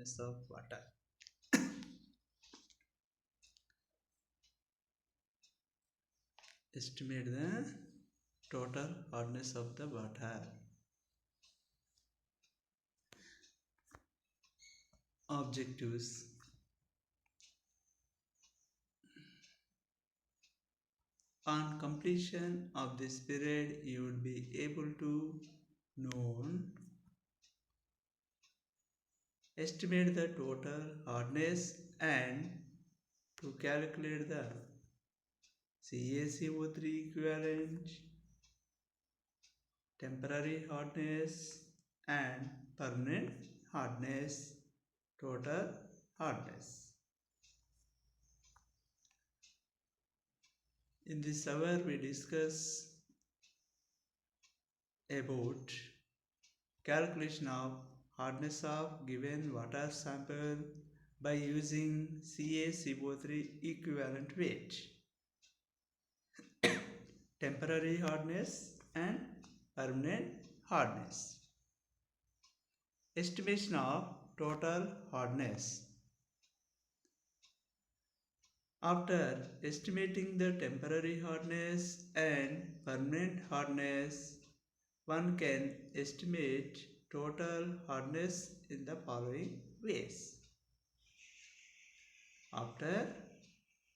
hardness of water. Estimate the total hardness of the water. Objectives. On completion of this period, you would be able to estimate the total hardness and to calculate the CaCO3 equivalent, temporary hardness and permanent hardness, total hardness. In this hour we discuss about calculation of hardness of given water sample by using CaCO3 equivalent weight, temporary hardness and permanent hardness. Estimation of total hardness. After estimating the temporary hardness and permanent hardness, one can estimate total hardness in the following ways. After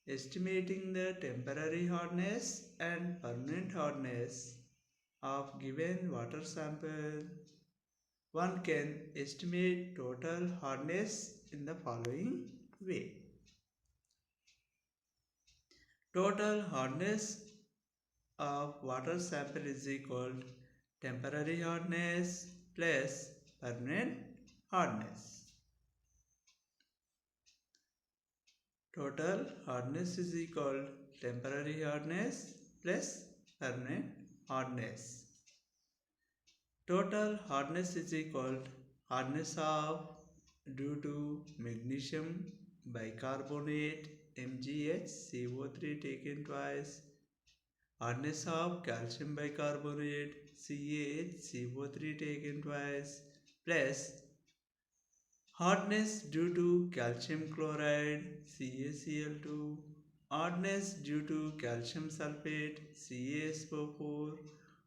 estimating the temporary hardness and permanent hardness of given water sample, one can estimate total hardness in the following way. Total hardness of water sample is equal to temporary hardness plus permanent hardness. Total hardness is equal to temporary hardness plus permanent hardness. Total hardness is equal to hardness of due to magnesium bicarbonate MgHCO3 taken twice, hardness of calcium bicarbonate CaHCO3 taken twice, plus hardness due to calcium chloride CaCl2, hardness due to calcium sulfate CaSO4,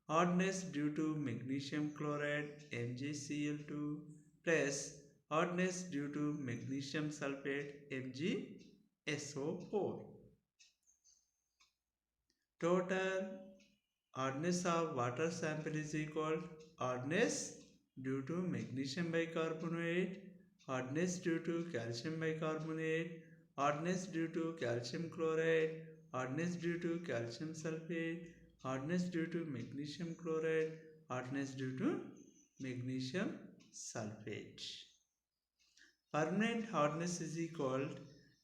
hardness due to magnesium chloride MgCl2, plus hardness due to magnesium sulfate MgSO4. Total hardness of water sample is equal to hardness due to magnesium bicarbonate, hardness due to calcium bicarbonate, hardness due to calcium chloride, hardness due to calcium sulfate, hardness due to magnesium chloride, hardness due to magnesium sulfate. Permanent hardness is equal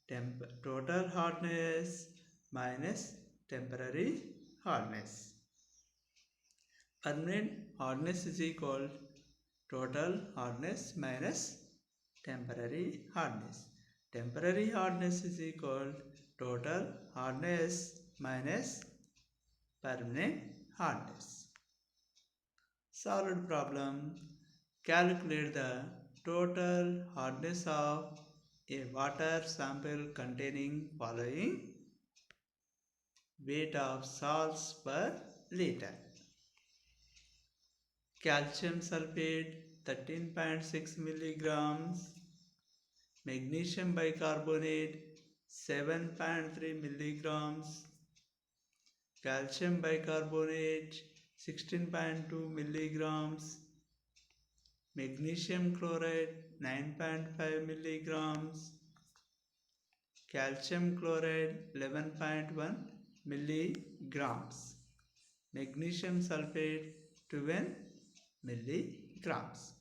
to total hardness minus temporary hardness. Permanent hardness is equal to total hardness minus temporary hardness. Temporary hardness is equal to total hardness minus permanent hardness. Solved problem. Calculate the total hardness of a water sample containing following weight of salts per liter. Calcium sulfate 13.6 milligrams, magnesium bicarbonate 7.3 milligrams, calcium bicarbonate 16.2 milligrams, magnesium chloride 9.5 milligrams, calcium chloride 11.1 milligrams, magnesium sulfate 12 milligrams,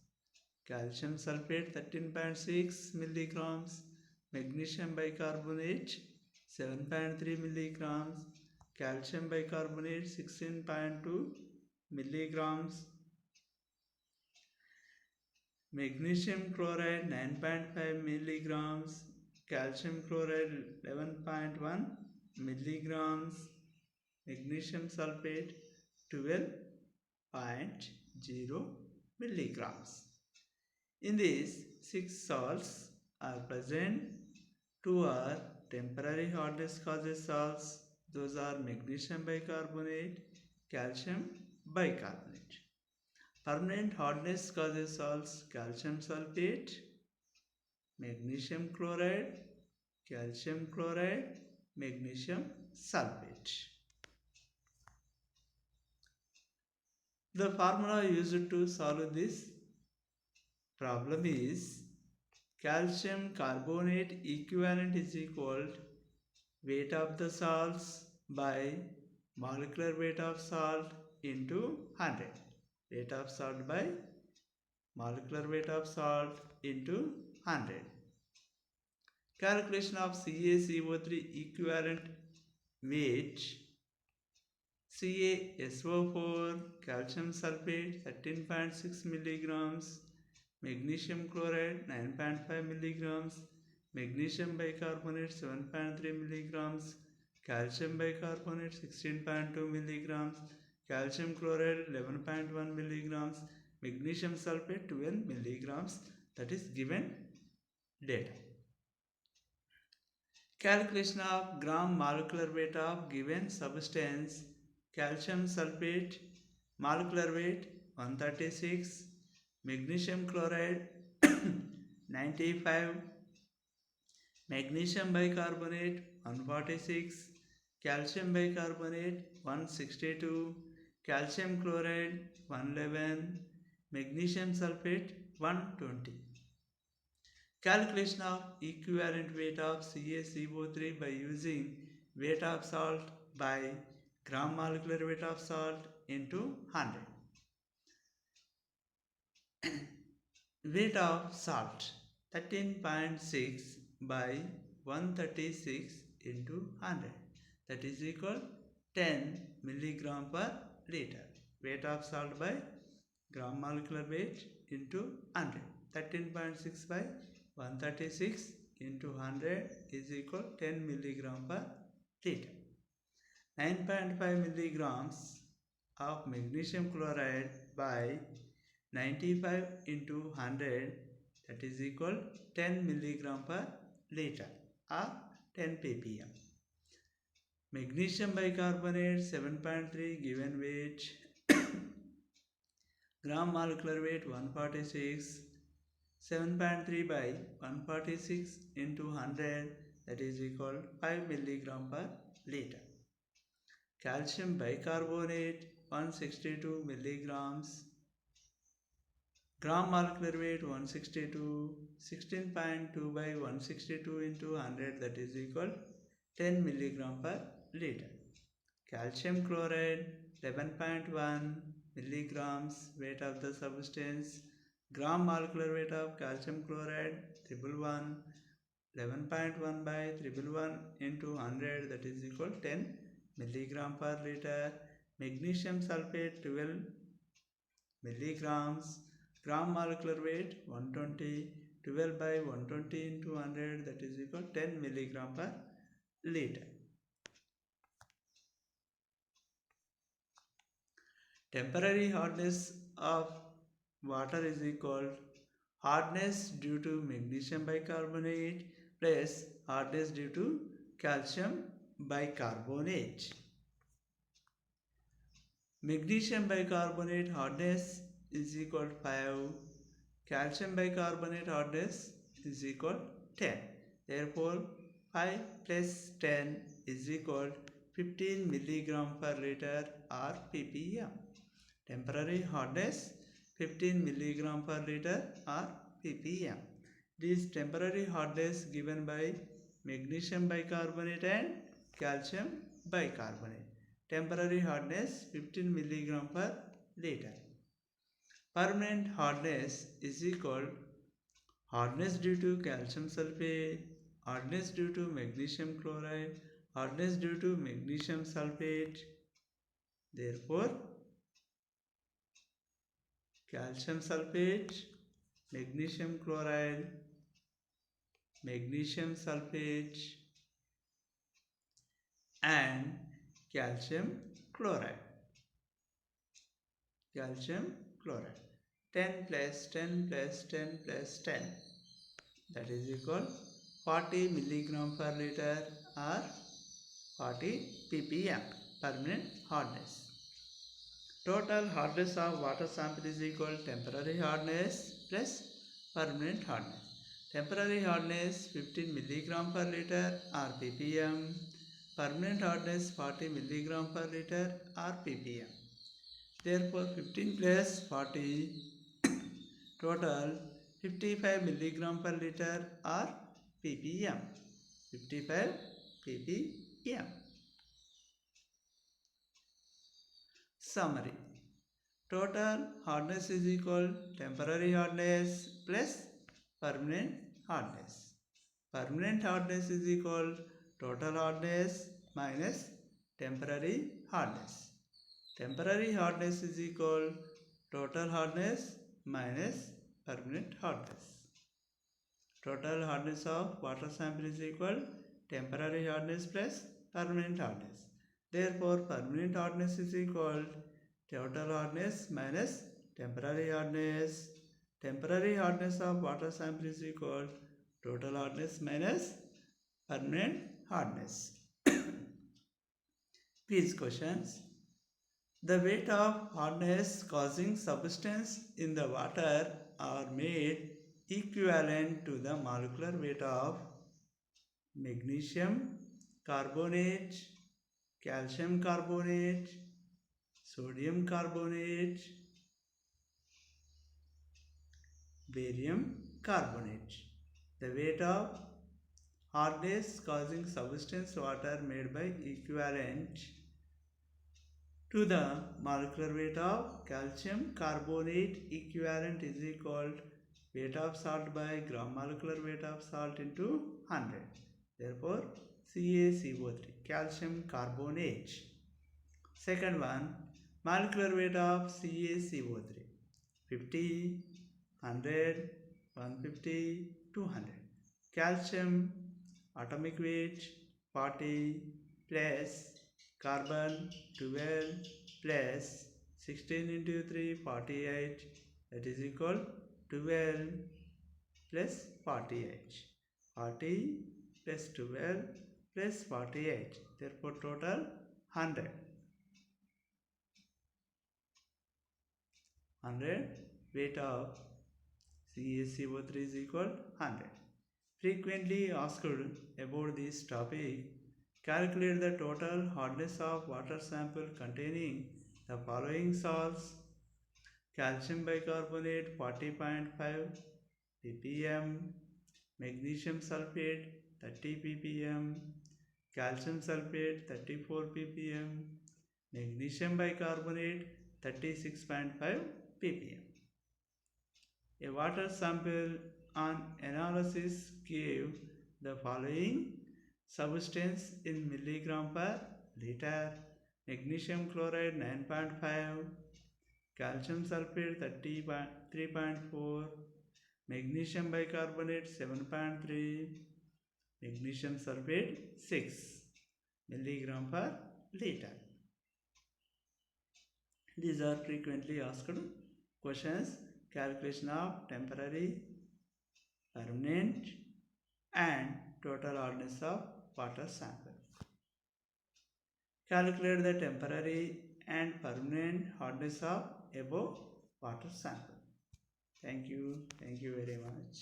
calcium sulfate 13.6 milligrams, magnesium bicarbonate 7.3 milligrams, calcium bicarbonate 16.2 milligrams, magnesium chloride 9.5 milligrams, calcium chloride 11.1 milligrams, magnesium sulfate 12.0 milligrams. In these 6 salts, are present. Two are temporary hardness causes salts. Those are magnesium bicarbonate, calcium bicarbonate. Permanent hardness causes salts, calcium sulfate, magnesium chloride, calcium chloride, magnesium sulfate. The formula used to solve this problem is calcium carbonate equivalent is equal to weight of the salts by molecular weight of salt into 100. Weight of salt by molecular weight of salt into 100. Calculation of CaCO3 equivalent weight. CaSO4 calcium sulfate 13.6 milligrams, magnesium chloride 9.5 milligrams, magnesium bicarbonate 7.3 milligrams, calcium bicarbonate 16.2 milligrams, calcium chloride 11.1 milligrams, magnesium sulfate 12 milligrams. That is given data. Calculation of gram molecular weight of given substance. Calcium sulfate molecular weight 136, magnesium chloride 95, magnesium bicarbonate 146, calcium bicarbonate 162, calcium chloride 111, magnesium sulfate 120. Calculation of equivalent weight of CaCO3 by using weight of salt by gram molecular weight of salt into 100. Weight of salt 13.6 by 136 into 100, that is equal 10 milligram per liter. Weight of salt by gram molecular weight into 100. 13.6 by 136 into 100 is equal 10 milligram per liter. 9.5 milligrams of magnesium chloride by 95 into 100, that is equal 10 milligram per liter or 10 ppm. Magnesium bicarbonate 7.3 given weight gram molecular weight 146, 7.3 by 146 into 100, that is equal 5 milligram per liter. Calcium bicarbonate 162 milligrams, gram molecular weight 162, 16.2 by 162 into 100, that is equal 10 milligram per liter. Calcium chloride 11.1 milligrams, weight of the substance, gram molecular weight of calcium chloride 111, 11.1 by 111 into 100, that is equal 10 milligram per liter. Magnesium sulfate 12 milligrams, gram molecular weight 120, 12 by 120 into 100, that is equal 10 milligram per liter. Temporary hardness of water is equal hardness due to magnesium bicarbonate plus hardness due to calcium bicarbonate. Magnesium bicarbonate hardness is equal to 5, calcium bicarbonate hardness is equal to 10. Therefore, 5 plus 10 is equal to 15 milligram per liter or ppm. Temporary hardness 15 milligram per liter or ppm. This temporary hardness given by magnesium bicarbonate and calcium bicarbonate. Temporary hardness 15 milligram per liter. Permanent hardness is equal hardness due to calcium sulfate, hardness due to magnesium chloride, hardness due to magnesium sulfate. Therefore, calcium sulfate, magnesium chloride, magnesium sulfate and calcium chloride. Calcium chloride. 10 plus 10 plus 10 plus 10. that is equal 40 milligram per liter or 40 ppm, permanent hardness. Total hardness of water sample is equal temporary hardness plus permanent hardness. Temporary hardness 15 milligram per liter or ppm. Permanent hardness 40 milligram per liter or ppm. Therefore 15 plus 40 total 55 milligram per liter or ppm. 55 ppm. Summary. Total hardness is equal temporary hardness plus permanent hardness. Permanent hardness is equal total hardness minus temporary hardness. Temporary hardness is equal total hardness minus permanent hardness. Total hardness of water sample is equal temporary hardness plus permanent hardness. Therefore, permanent hardness is equal total hardness minus temporary hardness. Temporary hardness of water sample is equal total hardness minus permanent hardness. Quiz questions. The weight of hardness causing substance in the water are made equivalent to the molecular weight of magnesium carbonate, calcium carbonate, sodium carbonate, barium carbonate. The weight of hardness causing substance water made by equivalent to the molecular weight of calcium carbonate equivalent is equal weight of salt by gram molecular weight of salt into 100. Therefore, CaCO3 calcium carbonate. Second one, molecular weight of CaCO3 50, 100, 150, 200. Calcium atomic weight 40 plus carbon 12 plus 16 into 3 48, that is equal 12 plus 48. 40 plus 12 plus 48. Therefore total 100. 100 weight of CaCO3 is equal 100. Frequently asked about this topic, calculate the total hardness of water sample containing the following salts: calcium bicarbonate 40.5 ppm, magnesium sulfate 30 ppm, calcium sulfate 34 ppm, magnesium bicarbonate 36.5 ppm. A water sample on analysis gave the following substance in milligram per liter: magnesium chloride 9.5, calcium sulfate 3.4, magnesium bicarbonate 7.3, magnesium sulfate 6 milligram per liter. These are frequently asked questions. Calculation of temporary, permanent and total hardness of water sample. Calculate the temporary and permanent hardness of above water sample. Thank you very much.